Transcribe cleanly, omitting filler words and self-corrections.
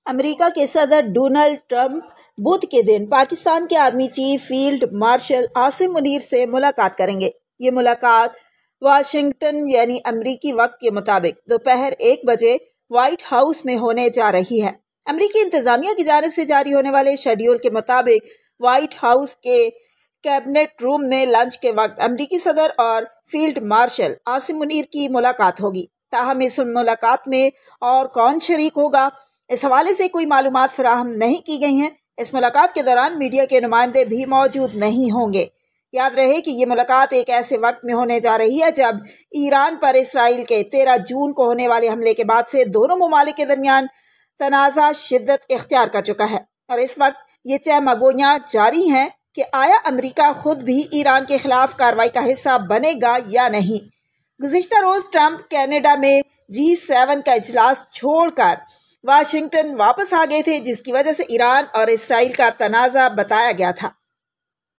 امریکہ کے صدر Donald Trump بدھ کے دن پاکستان کے army chief field marshal Asim Munir سے ملاقات کریں گے۔ یہ ملاقات واشنگٹن یعنی امریکی وقت کے مطابق دوپہر 1 بجے وائٹ ہاؤس میں ہونے جا رہی ہے۔ امریکی انتظامیہ کی جانب سے جاری ہونے والے شیڈول کے مطابق وائٹ ہاؤس کے کیبنٹ روم میں لنچ کے وقت امریکی صدر اور فیلڈ مارشل عاصم منیر کی ملاقات ہوگی۔ تاہم اس ملاقات میں اور کون شریک ہوگا، اس حوالے سے کوئی معلومات فراہم نہیں کی گئی ہیں۔ اس ملاقات کے دوران میڈیا کے نمائندے بھی موجود نہیں ہوں گے۔ یاد رہے کہ یہ ملاقات ایک ایسے وقت میں ہونے جا رہی ہے جب ایران پر اسرائیل کے 13 جون کو ہونے والے حملے کے بعد سے دونوں ممالک کے درمیان تنازع شدت اختیار کر چکا ہے، اور اس وقت یہ چہمگوئیاں جاری ہیں کہ آیا امریکہ خود بھی ایران کے خلاف کارروائی کا حصہ بنے گا یا نہیں۔ گزشتہ روز ٹرمپ کینیڈا میں G7 کا اجلاس چھوڑ کر واشنگٹن واپس آ گئے تھے، جس کی وجہ سے ایران اور اسرائیل کا تنازع بتایا گیا تھا۔